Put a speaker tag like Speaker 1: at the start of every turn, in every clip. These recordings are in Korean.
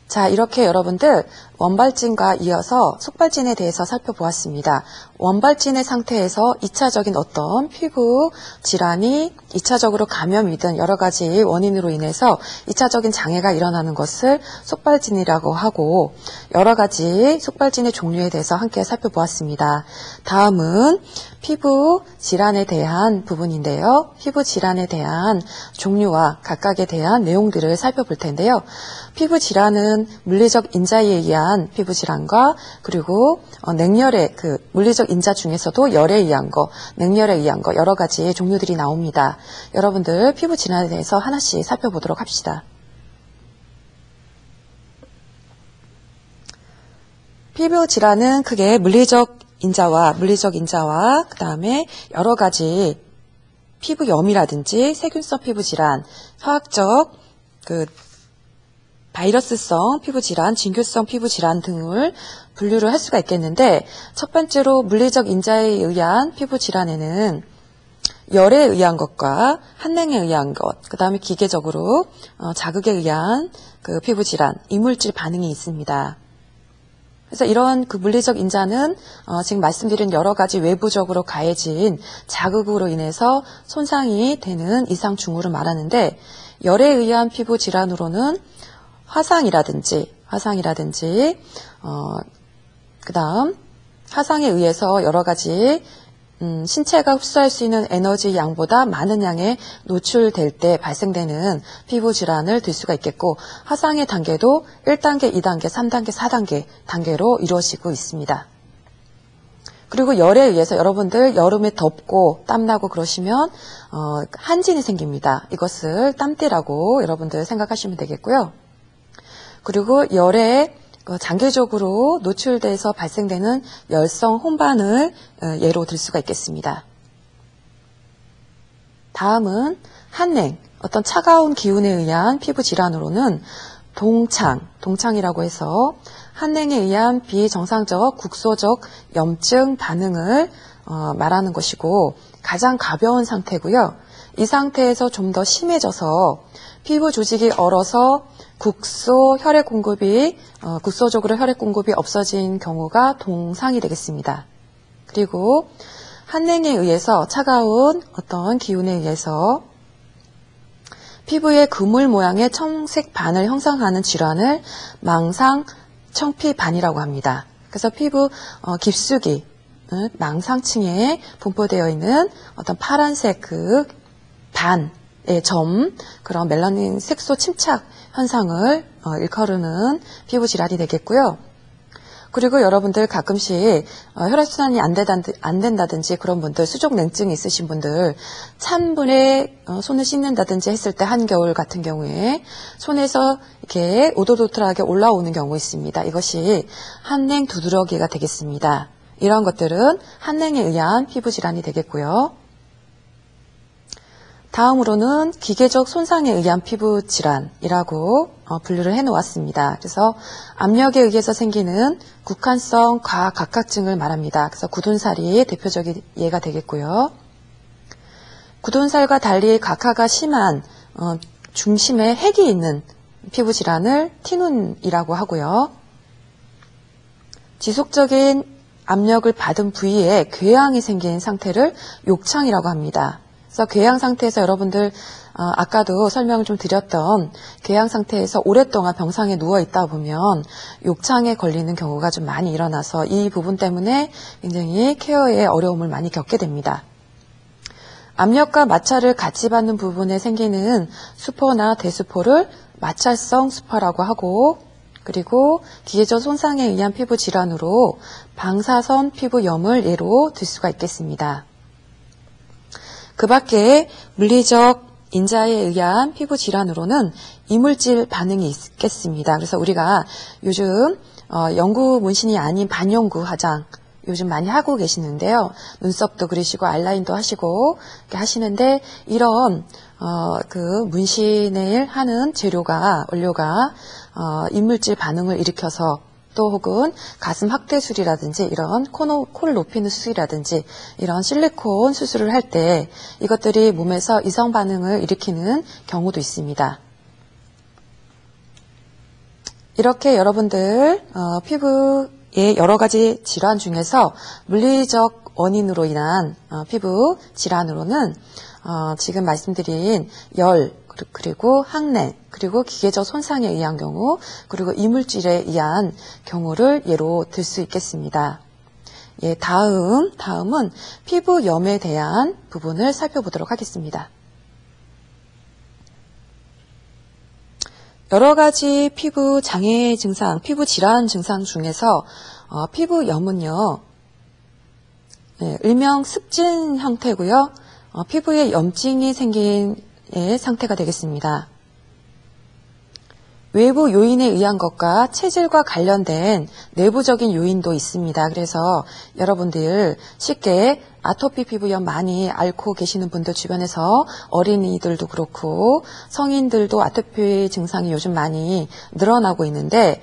Speaker 1: 자, 이렇게 여러분들 원발진과 이어서 속발진에 대해서 살펴보았습니다. 원발진의 상태에서 2차적인 어떤 피부 질환이 2차적으로 감염이든 여러 가지 원인으로 인해서 2차적인 장애가 일어나는 것을 속발진이라고 하고 여러 가지 속발진의 종류에 대해서 함께 살펴보았습니다. 다음은 피부 질환에 대한 부분인데요. 피부 질환에 대한 종류와 각각에 대한 내용들을 살펴볼 텐데요. 피부 질환은 물리적 인자에 의한 피부 질환과 그리고 냉열의 물리적 인자 중에서도 열에 의한 거, 냉열에 의한 거 여러 가지 종류들이 나옵니다. 여러분들 피부 질환에 대해서 하나씩 살펴보도록 합시다. 피부 질환은 크게 물리적 인자와 그 다음에 여러 가지 피부염이라든지 세균성 피부 질환, 화학적 바이러스성 피부 질환, 진규성 피부 질환 등을 분류를 할 수가 있겠는데 첫 번째로 물리적 인자에 의한 피부 질환에는 열에 의한 것과 한냉에 의한 것, 그 다음에 기계적으로 자극에 의한 피부 질환, 이물질 반응이 있습니다. 그래서 이런 물리적 인자는 지금 말씀드린 여러 가지 외부적으로 가해진 자극으로 인해서 손상이 되는 이상 징후를 말하는데 열에 의한 피부 질환으로는 화상이라든지 그다음 화상에 의해서 여러 가지 신체가 흡수할 수 있는 에너지 양보다 많은 양에 노출될 때 발생되는 피부 질환을 들 수가 있겠고 화상의 단계도 1단계, 2단계, 3단계, 4단계 단계로 이루어지고 있습니다. 그리고 열에 의해서 여러분들 여름에 덥고 땀나고 그러시면 한진이 생깁니다. 이것을 땀띠라고 여러분들 생각하시면 되겠고요. 그리고 열에 장기적으로 노출돼서 발생되는 열성 혼반을 예로 들 수가 있겠습니다. 다음은 한냉, 어떤 차가운 기운에 의한 피부 질환으로는 동창이라고 해서 한냉에 의한 비정상적 국소적 염증 반응을 말하는 것이고 가장 가벼운 상태고요. 이 상태에서 좀 더 심해져서 피부 조직이 얼어서 국소적으로 혈액 공급이 없어진 경우가 동상이 되겠습니다. 그리고 한냉에 의해서 차가운 어떤 기운에 의해서 피부의 그물 모양의 청색 반을 형성하는 질환을 망상 청피반이라고 합니다. 그래서 피부 깊숙이 망상층에 분포되어 있는 어떤 파란색 반의 점, 그런 멜라닌 색소 침착 현상을 일컬는 피부 질환이 되겠고요. 그리고 여러분들 가끔씩 혈액순환이 안 된다든지 그런 분들, 수족냉증이 있으신 분들 찬 물에 손을 씻는다든지 했을 때 한겨울 같은 경우에 손에서 이렇게 오돌오돌하게 올라오는 경우 있습니다. 이것이 한냉 두드러기가 되겠습니다. 이런 것들은 한냉에 의한 피부 질환이 되겠고요. 다음으로는 기계적 손상에 의한 피부 질환이라고 분류를 해놓았습니다. 그래서 압력에 의해서 생기는 국한성 과각각증을 말합니다. 그래서 굳은살이 대표적인 예가 되겠고요. 굳은살과 달리 각하가 심한 중심에 핵이 있는 피부 질환을 티눈이라고 하고요. 지속적인 압력을 받은 부위에 궤양이 생긴 상태를 욕창이라고 합니다. 그래서 궤양 상태에서 여러분들 아까도 설명을 좀 드렸던 궤양 상태에서 오랫동안 병상에 누워 있다 보면 욕창에 걸리는 경우가 좀 많이 일어나서 이 부분 때문에 굉장히 케어에 어려움을 많이 겪게 됩니다. 압력과 마찰을 같이 받는 부분에 생기는 수포나 대수포를 마찰성 수포라고 하고 그리고 기계적 손상에 의한 피부 질환으로 방사선 피부염을 예로 들 수가 있겠습니다. 그 밖에 물리적 인자에 의한 피부 질환으로는 이물질 반응이 있겠습니다. 그래서 우리가 요즘 연구 문신이 아닌 반영구 화장 요즘 많이 하고 계시는데요. 눈썹도 그리시고 아이라인도 하시고 이렇게 하시는데 이런 문신을 하는 원료가 이물질 반응을 일으켜서 또 혹은 가슴 확대술이라든지 이런 코를 높이는 수술이라든지 이런 실리콘 수술을 할 때 이것들이 몸에서 이성 반응을 일으키는 경우도 있습니다. 이렇게 여러분들 피부의 여러 가지 질환 중에서 물리적 원인으로 인한 피부 질환으로는 지금 말씀드린 열, 그리고 항냉, 그리고 기계적 손상에 의한 경우, 그리고 이물질에 의한 경우를 예로 들 수 있겠습니다. 예, 다음은 피부염에 대한 부분을 살펴보도록 하겠습니다. 여러 가지 피부 장애 증상, 피부 질환 증상 중에서 피부염은요, 예, 일명 습진 형태고요. 피부에 염증이 생긴 상태가 되겠습니다. 외부 요인에 의한 것과 체질과 관련된 내부적인 요인도 있습니다. 그래서 여러분들 쉽게 아토피 피부염 많이 앓고 계시는 분들 주변에서 어린이들도 그렇고 성인들도 아토피 증상이 요즘 많이 늘어나고 있는데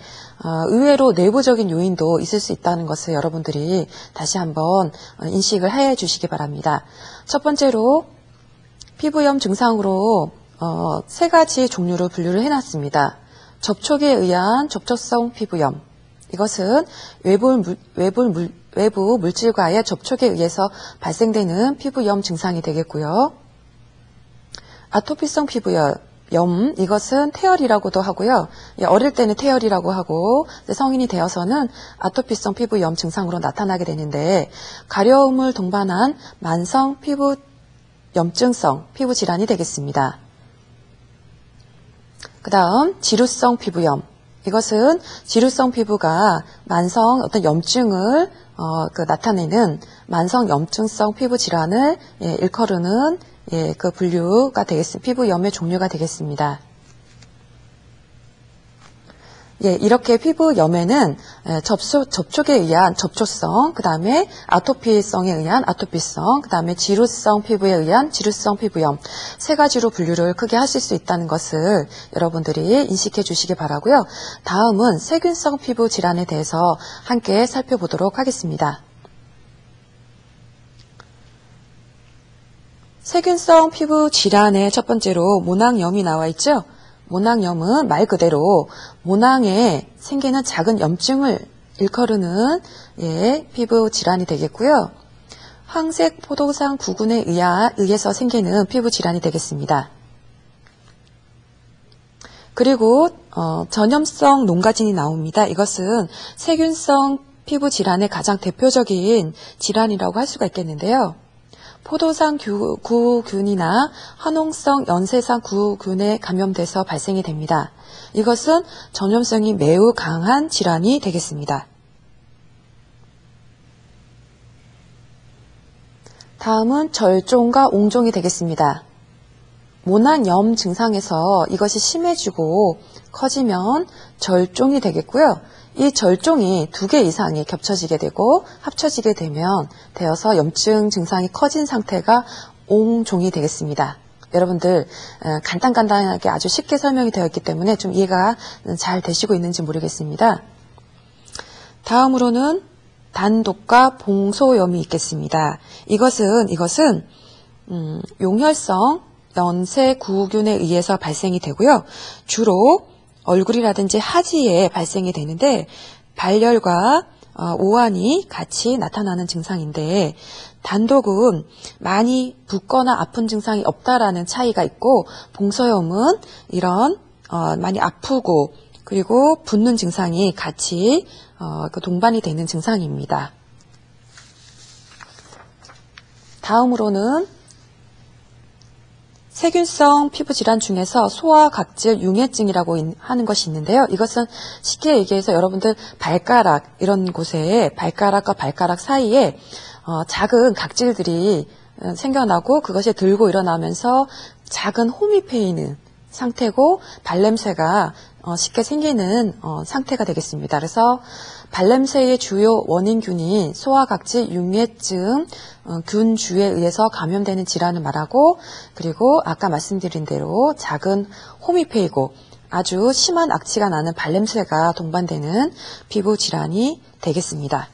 Speaker 1: 의외로 내부적인 요인도 있을 수 있다는 것을 여러분들이 다시 한번 인식을 해 주시기 바랍니다. 첫 번째로 피부염 증상으로 세 가지 종류로 분류를 해놨습니다. 접촉에 의한 접촉성 피부염. 이것은 외부 물질과의 접촉에 의해서 발생되는 피부염 증상이 되겠고요. 아토피성 피부염. 이것은 태열이라고도 하고요. 어릴 때는 태열이라고 하고 성인이 되어서는 아토피성 피부염 증상으로 나타나게 되는데 가려움을 동반한 만성 피부 염증성 피부 질환이 되겠습니다. 그 다음 지루성 피부염. 이것은 지루성 피부가 만성 어떤 염증을 나타내는 만성 염증성 피부 질환을 일컬으는 그 분류가 되겠습니다. 피부염의 종류가 되겠습니다. 예, 이렇게 피부염에는 접촉에 의한 접촉성, 그 다음에 아토피성에 의한 아토피성, 그 다음에 지루성 피부에 의한 지루성 피부염 세 가지로 분류를 크게 하실 수 있다는 것을 여러분들이 인식해 주시기 바라고요. 다음은 세균성 피부 질환에 대해서 함께 살펴보도록 하겠습니다. 세균성 피부 질환의 첫 번째로 모낭염이 나와 있죠. 모낭염은 말 그대로 모낭에 생기는 작은 염증을 일컬으는 피부 질환이 되겠고요. 황색 포도상 구근에 의해서 생기는 피부 질환이 되겠습니다. 그리고 전염성 농가진이 나옵니다. 이것은 세균성 피부 질환의 가장 대표적인 질환이라고 할 수가 있겠는데요. 포도상 구균이나 화농성 연쇄상 구균에 감염돼서 발생이 됩니다. 이것은 전염성이 매우 강한 질환이 되겠습니다. 다음은 절종과 옹종이 되겠습니다. 모낭염 증상에서 이것이 심해지고 커지면 절종이 되겠고요. 이 절종이 2개 이상이 겹쳐지게 되고 합쳐지게 되어서 염증 증상이 커진 상태가 옹종이 되겠습니다. 여러분들 간단하게 아주 쉽게 설명이 되어 있기 때문에 좀 이해가 잘 되시고 있는지 모르겠습니다. 다음으로는 단독과 봉소염이 있겠습니다. 이것은 용혈성 연쇄구균에 의해서 발생이 되고요. 주로 얼굴이라든지 하지에 발생이 되는데 발열과 오한이 같이 나타나는 증상인데 단독은 많이 붓거나 아픈 증상이 없다라는 차이가 있고 봉소염은 이런 많이 아프고 그리고 붓는 증상이 같이 동반이 되는 증상입니다. 다음으로는 세균성 피부 질환 중에서 소화각질 융해증이라고 하는 것이 있는데요. 이것은 쉽게 얘기해서 여러분들 발가락 이런 곳에 발가락과 발가락 사이에 작은 각질들이 생겨나고 그것이 들고 일어나면서 작은 홈이 패이는 상태고 발냄새가 쉽게 생기는 상태가 되겠습니다. 그래서 발냄새의 주요 원인균이 소화각질 융해증 균주에 의해서 감염되는 질환을 말하고 그리고 아까 말씀드린 대로 작은 홈이 패이고 아주 심한 악취가 나는 발냄새가 동반되는 피부 질환이 되겠습니다.